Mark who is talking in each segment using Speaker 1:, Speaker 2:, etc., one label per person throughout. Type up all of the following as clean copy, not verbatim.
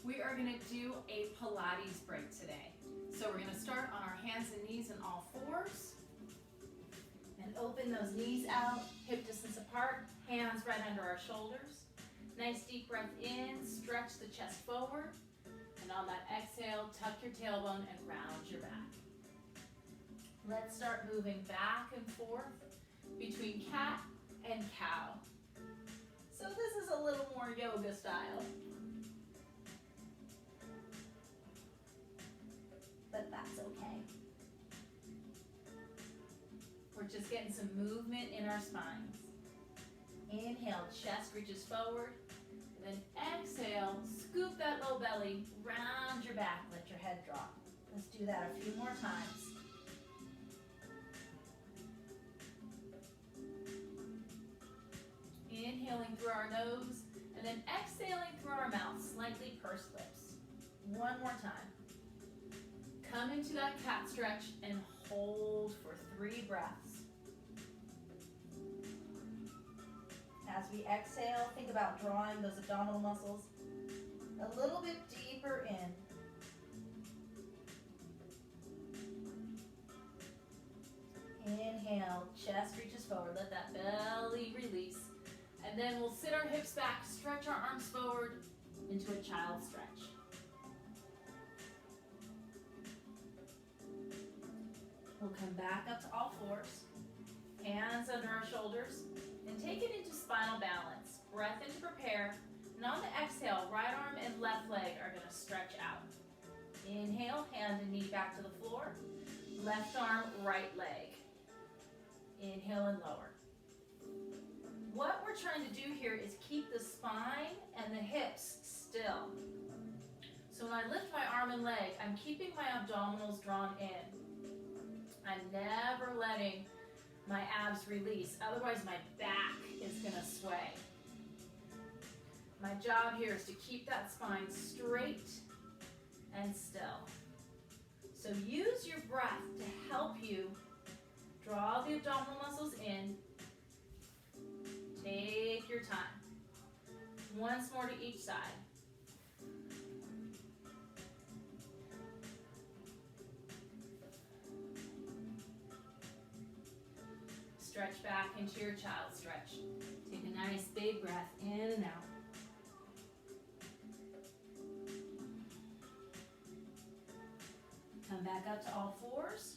Speaker 1: We are going to do a Pilates break today. So we're going to start on our hands and knees in all fours. And open those knees out, hip distance apart, hands right under our shoulders. Nice deep breath in, stretch the chest forward. And on that exhale, tuck your tailbone and round your back. Let's start moving back and forth between cat and cow. So this is a little more yoga style. But that's okay. We're just getting some movement in our spines. Inhale, chest reaches forward. And then exhale, scoop that low belly, round your back, let your head drop. Let's do that a few more times. Inhaling through our nose, and then exhaling through our mouth, slightly pursed lips. One more time. Come into that cat stretch and hold for 3 breaths. As we exhale, think about drawing those abdominal muscles a little bit deeper in. Inhale, chest reaches forward, let that belly release. And then we'll sit our hips back, stretch our arms forward into a child stretch. We'll come back up to all fours, hands under our shoulders, and take it into spinal balance. Breath in to prepare, and on the exhale, right arm and left leg are going to stretch out. Inhale, hand and knee back to the floor, left arm, right leg. Inhale and lower. What we're trying to do here is keep the spine and the hips still. So when I lift my arm and leg, I'm keeping my abdominals drawn in. I'm never letting my abs release, otherwise my back is gonna sway. My job here is to keep that spine straight and still. So use your breath to help you draw the abdominal muscles in. Take your time. Once more to each side. Stretch back into your child stretch. Take a nice big breath in and out. Come back up to all fours.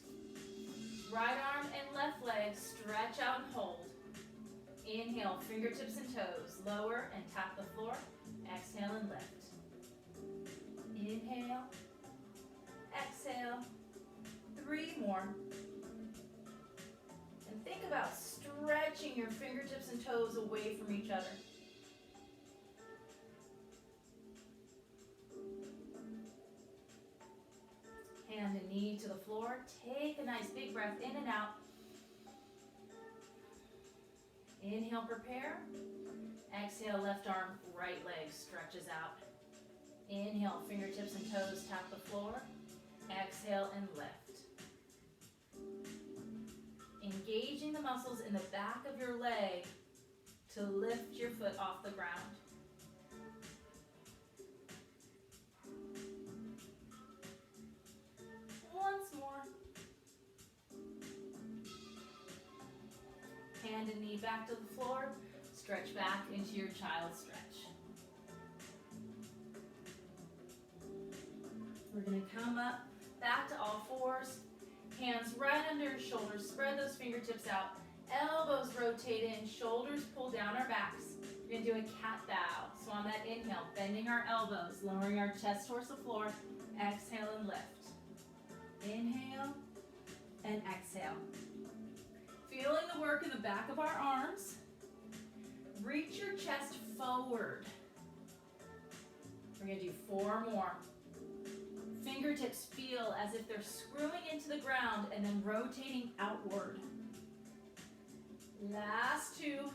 Speaker 1: Right arm and left leg stretch out and hold. Inhale, fingertips and toes. Lower and tap the floor. Exhale and lift. Inhale. Exhale. 3 more. And think about stretching your fingertips and toes away from each other. Hand and knee to the floor. Take a nice big breath in and out. Inhale, prepare. Exhale, left arm, right leg stretches out. Inhale, fingertips and toes tap the floor. Exhale and lift. Engaging the muscles in the back of your leg to lift your foot off the ground. Once more. Hand and knee back to the floor. Stretch back into your child stretch. We're going to come up, back to all fours. Hands right under your shoulders. Spread those fingertips out. Elbows rotate in. Shoulders pull down our backs. We're going to do a cat bow. So on that inhale, bending our elbows, lowering our chest towards the floor. Exhale and lift. Inhale and exhale. Feeling the work in the back of our arms. Reach your chest forward. We're going to do 4 more. Fingertips feel as if they're screwing into the ground and then rotating outward. Last 2.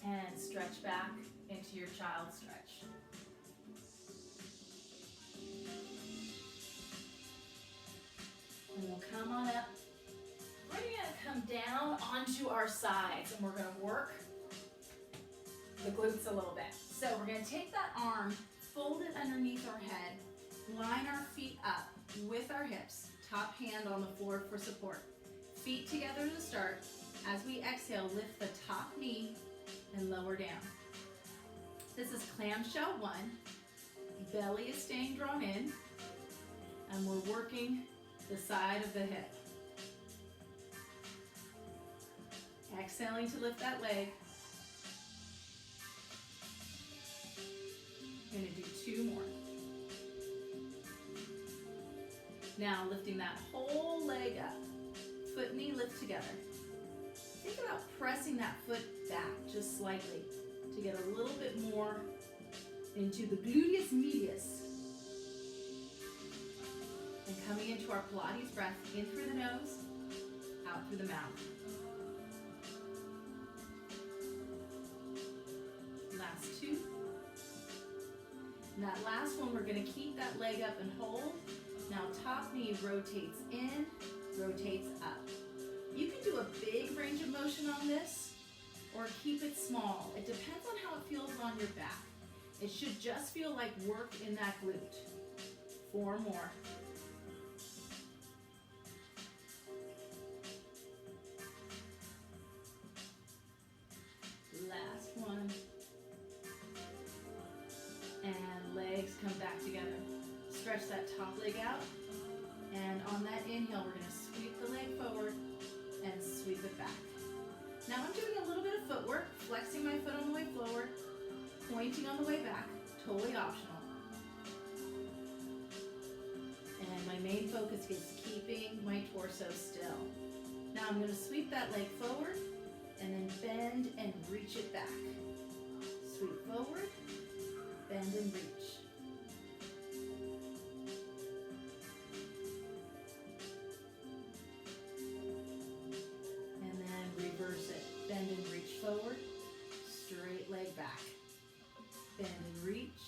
Speaker 1: And stretch back into your child stretch. And we'll come on up. We're going to come down onto our sides and we're going to work the glutes a little bit. So we're gonna take that arm, fold it underneath our head, line our feet up with our hips, top hand on the floor for support. Feet together to start. As we exhale, lift the top knee and lower down. This is clamshell 1. Belly is staying drawn in, and we're working the side of the hip. Exhaling to lift that leg. We're gonna do 2 more. Now lifting that whole leg up. Foot, knee, lift together. Think about pressing that foot back just slightly to get a little bit more into the gluteus medius. And coming into our Pilates breath, in through the nose, out through the mouth. Last 2. And that last one, we're gonna keep that leg up and hold. Now top knee rotates in, rotates up. You can do a big range of motion on this or keep it small. It depends on how it feels on your back. It should just feel like work in that glute. 4 more. Last one. And legs come back together. Stretch that top leg out. And on that inhale, we're gonna sweep the leg forward and sweep it back. Now I'm doing a little bit of footwork, flexing my foot on the way forward, pointing on the way back, totally optional. And my main focus is keeping my torso still. Now I'm gonna sweep that leg forward and then bend and reach it back. Sweep forward, bend and reach. Reverse it. Bend and reach forward. Straight leg back. Bend and reach.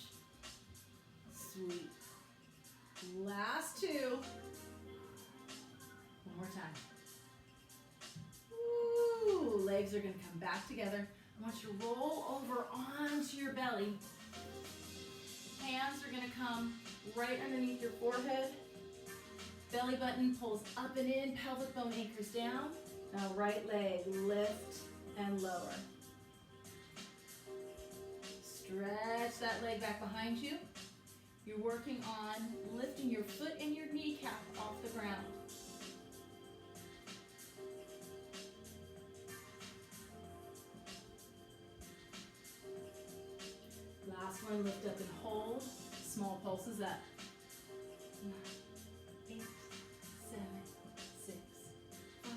Speaker 1: Sweep. Last 2. One more time. Woo! Legs are going to come back together. I want you to roll over onto your belly. Hands are going to come right underneath your forehead. Belly button pulls up and in. Pelvic bone anchors down. Now right leg, lift and lower. Stretch that leg back behind you. You're working on lifting your foot and your kneecap off the ground. Last one, lift up and hold. Small pulses up. 9, 8, 7, 6, 5,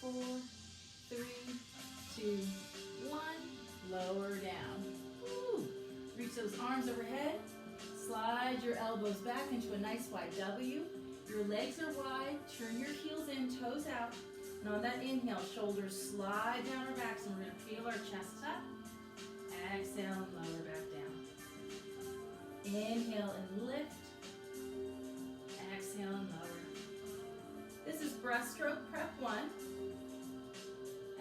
Speaker 1: 4, 3, 2, 1. Lower down. Woo. Reach those arms overhead. Slide your elbows back into a nice wide W. Your legs are wide. Turn your heels in, toes out. And on that inhale, shoulders slide down our backs, and we're going to feel our chest up. Exhale and lower back down. Inhale and lift. Exhale and lower. This is breaststroke prep 1.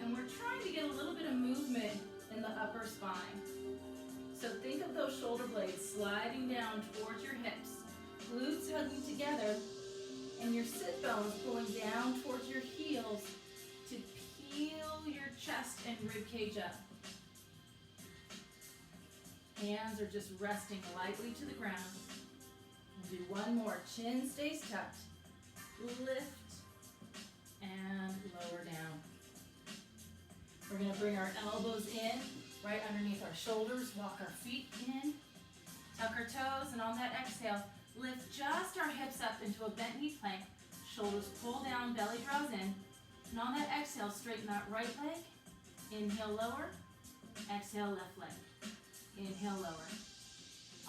Speaker 1: And we're trying to get a little bit of movement in the upper spine. So think of those shoulder blades sliding down towards your hips, glutes hugging together, and your sit bones pulling down towards your heels to peel your chest and rib cage up. Hands are just resting lightly to the ground. We'll do one more. Chin stays tucked. Lift and lower down. We're going to bring our elbows in, right underneath our shoulders. Walk our feet in. Tuck our toes, and on that exhale, lift just our hips up into a bent knee plank. Shoulders pull down, belly draws in. And on that exhale, straighten that right leg. Inhale, lower. Exhale, left leg. Inhale, lower.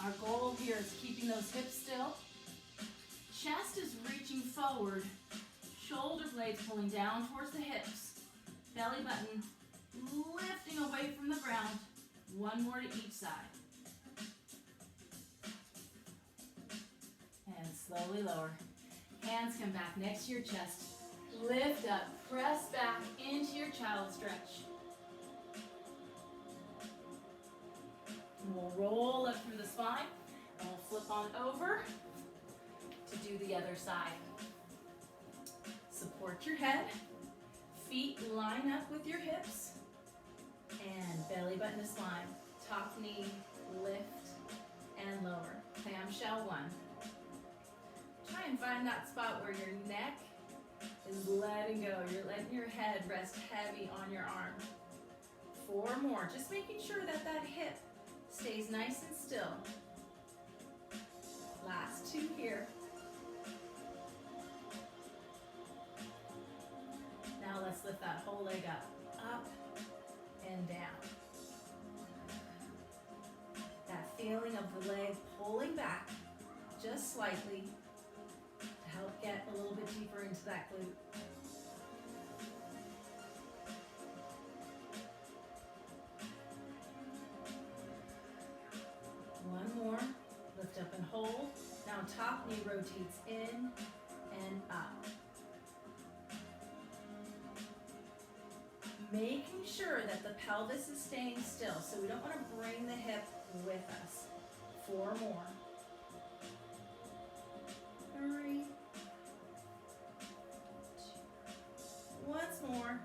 Speaker 1: Our goal here is keeping those hips still. Chest is reaching forward. Shoulder blades pulling down towards the hips. Belly button lifting away from the ground. One more to each side. And slowly lower. Hands come back next to your chest. Lift up, press back into your child stretch. And we'll roll up through the spine, and we'll flip on over to do the other side. Support your head, feet line up with your hips, and belly button to spine. Top knee, lift, and lower. Clamshell 1. Try and find that spot where your neck is letting go. You're letting your head rest heavy on your arm. 4 more, just making sure that that hip stays nice and still. Last 2 here. Now let's lift that whole leg up and down. That feeling of the leg pulling back just slightly to help get a little bit deeper into that glute. One more, lift up and hold. Now top knee rotates in and up. Making sure that the pelvis is staying still, so we don't want to bring the hip with us. 4 more. 3. 2. Once more.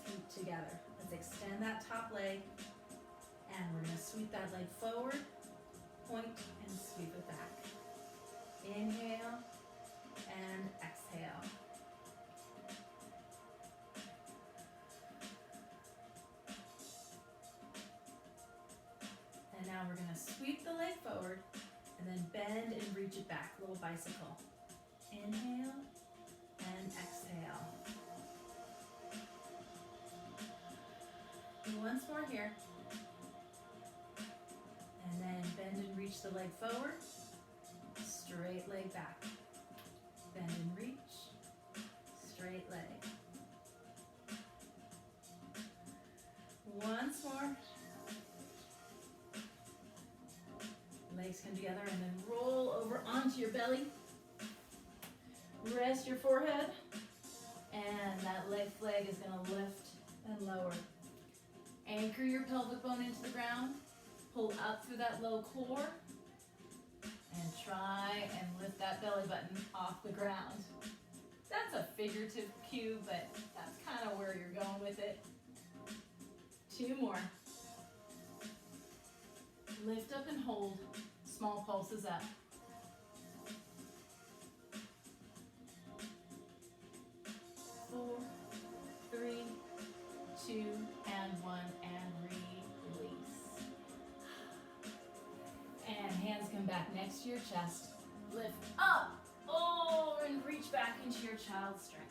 Speaker 1: Feet together. Let's extend that top leg, and we're going to sweep that leg forward, point, and sweep it back. Inhale and exhale. And now we're going to sweep the leg forward and then bend and reach it back, little bicycle. Inhale and exhale. Once more here. And then bend and reach the leg forward, straight leg back. Bend and reach, straight leg. Once more. Legs come together and then roll over onto your belly. Rest your forehead, and that left leg is going to lift and lower. Anchor your pelvic bone into the ground. Pull up through that low core, and try and lift that belly button off the ground. That's a figurative cue, but that's kind of where you're going with it. 2 more. Lift up and hold. Small pulses up. 4, 3, 2, and 1, and release. And hands come back next to your chest. Lift up, and reach back into your child's stretch.